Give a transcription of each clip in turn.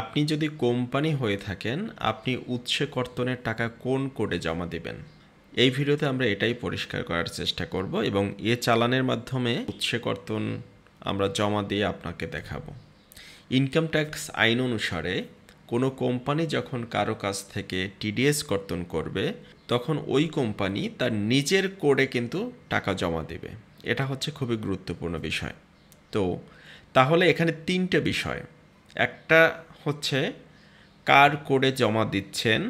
আপনি যদি কোম্পানি হয়ে থাকেন আপনি উৎসে কর্তনের টাকা কোন কোডে জমা দেবেন। এই ভিডিওতে আমরা এটাই পরিষ্কার করার চেষ্টা করব এবং চালানের মাধ্যমে উৎসে কর্তন আমরা জমা দিয়ে আপনাকে দেখাবো। ইনকাম ট্যাক্স আইন অনুসারে কোনো কোম্পানি যখন কারো কাছ থেকে টিডিএস কর্তন করবে তখন ওই কোম্পানি তার নিজের কোডে কিন্তু টাকা জমা দেবে। এটা হচ্ছে খুবই গুরুত্বপূর্ণ বিষয়। তাহলে এখানে তিনটে বিষয়, একটা হচ্ছে কার কোডে জমা দিচ্ছেন,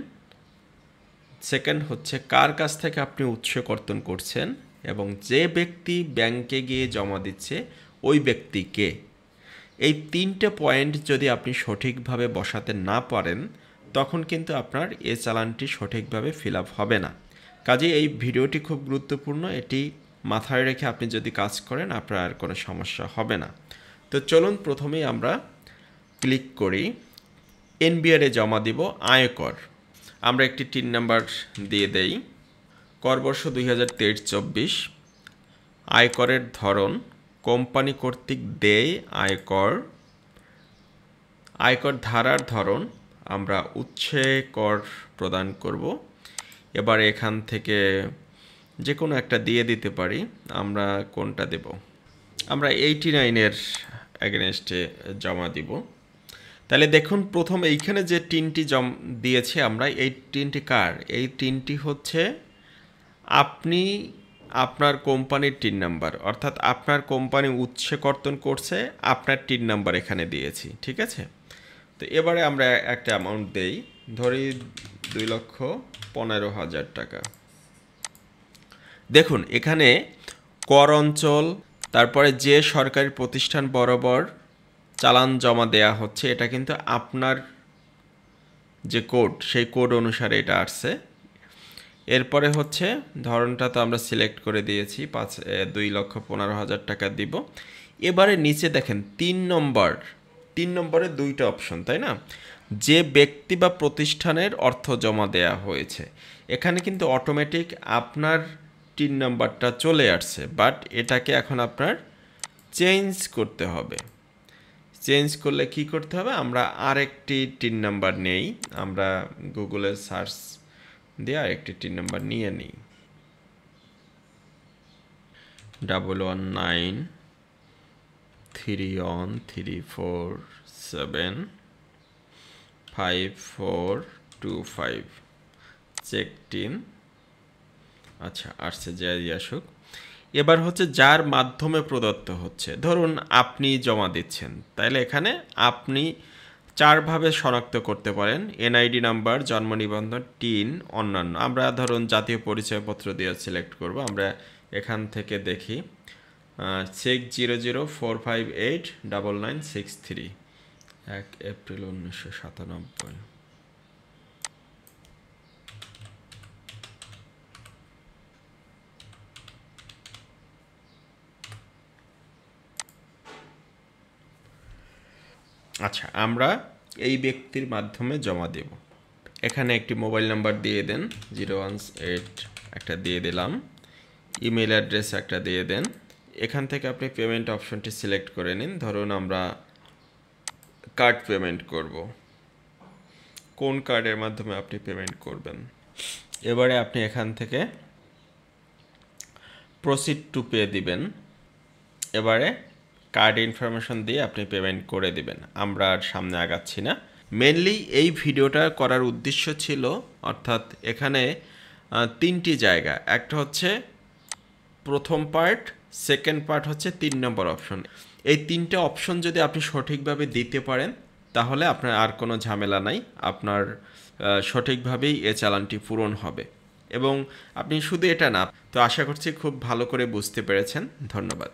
সেকেন্ড হচ্ছে কার কাছ থেকে আপনি উৎস কর্তন করছেন, এবং যে ব্যক্তি ব্যাংকে গিয়ে জমা দিচ্ছে ওই ব্যক্তি কে। এই তিনটে পয়েন্ট যদি আপনি সঠিকভাবে বসাতে না পারেন তখন কিন্তু আপনার চালানটি সঠিকভাবে ফিল আপ হবে না। কাজেই এই ভিডিওটি খুব গুরুত্বপূর্ণ, এটি মাথায় রেখে আপনি যদি কাজ করেন আপনার আর কোনো সমস্যা হবে না। তো চলুন প্রথমেই আমরা ক্লিক করি এনবিআরে জমা দিব আয়কর। আমরা একটি টিন নাম্বার দিয়ে দেই। করবর্ষ 2023-24। আয়করের ধরন কোম্পানি কর্তৃক দেয় আয়কর। আয়কর ধারার ধরন আমরা উৎসে কর প্রদান করব। এবার এখান থেকে যে কোনো একটা দিয়ে দিতে পারি। আমরা কোনটা দেব? আমরা 89-এর এগেনস্টে জমা দিব। তাহলে দেখুন প্রথম এইখানে যে টিনটি দিয়েছি আমরা, এই টিনটি কার? এই টিনটি হচ্ছে আপনি আপনার কোম্পানির টিন নাম্বার, অর্থাৎ আপনার কোম্পানি উৎসে কর্তন করছে, আপনার টিন নাম্বার এখানে দিয়েছি, ঠিক আছে? তো এবারে আমরা একটা অ্যামাউন্ট দেই, ধরি 2,15,000 টাকা। দেখুন এখানে কর অঞ্চল, তারপরে যে সরকারি প্রতিষ্ঠান বরাবর চালান জমা দেয়া হচ্ছে এটা কিন্তু আপনার যে কোড সেই কোড অনুসারে এটা আসছে। এরপরে হচ্ছে ধরনটা তো আমরা সিলেক্ট করে দিয়েছি, 2,15,000 টাকা দিব। এবারে নিচে দেখেন 3 নম্বরে দুইটা অপশন, তাই না? যে ব্যক্তি বা প্রতিষ্ঠানের অর্থ জমা দেয়া হয়েছে, এখানে কিন্তু অটোমেটিক আপনার টিন নাম্বারটা চলে আসছে, বাট এটাকে এখন আপনার চেঞ্জ করতে হবে। চেঞ্জ করলে কি করতে হবে? আমরা আরেকটি টিন নাম্বার নেই, আমরা গুগলে সার্চ দিয়ে আরেকটি টিন নাম্বার নিয়ে নিই। 119-31347-5425 চেক টিন। আচ্ছা আসছে, যাই আসুক। এবার হচ্ছে যার মাধ্যমে প্রদত্ত হচ্ছে, ধরুন আপনি জমা দিচ্ছেন, তাইলে এখানে আপনি 4 ভাবে শনাক্ত করতে পারেন: এনআইডি নাম্বার, জন্ম নিবন্ধন, টিন, অন্যান্য। আমরা ধরুন জাতীয় পরিচয়পত্র দিয়ে সিলেক্ট করব। আমরা এখান থেকে দেখি 60045899963, 1 এপ্রিল 1997। আচ্ছা, আমরা এই ব্যক্তির মাধ্যমে জমা দেব। এখানে একটি মোবাইল নাম্বার দিয়ে দেন, 018 একটা দিয়ে দিলাম, ইমেল অ্যাড্রেস একটা দিয়ে দেন। এখান থেকে আপনি পেমেন্ট অপশনটি সিলেক্ট করে নিন। ধরুন আমরা কার্ড পেমেন্ট করব। কোন কার্ডের মাধ্যমে আপনি পেমেন্ট করবেন? এবারে আপনি এখান থেকে প্রসিড টু পে দিবেন। এবারে কার্ড ইনফরমেশন দিয়ে আপনি পেমেন্ট করে দিবেন। আমরা আর সামনে আগাচ্ছি না। মেনলি এই ভিডিওটা করার উদ্দেশ্য ছিল, অর্থাৎ এখানে 3টি জায়গা, একটা হচ্ছে প্রথম পার্ট, সেকেন্ড পার্ট হচ্ছে 3 নম্বর অপশন। এই 3টে অপশন যদি আপনি সঠিকভাবে দিতে পারেন তাহলে আপনার আর কোনো ঝামেলা নাই, আপনার সঠিকভাবেই চালানটি পূরণ হবে। এবং আপনি শুধু এটা না, তো আশা করছি খুব ভালো করে বুঝতে পেরেছেন। ধন্যবাদ।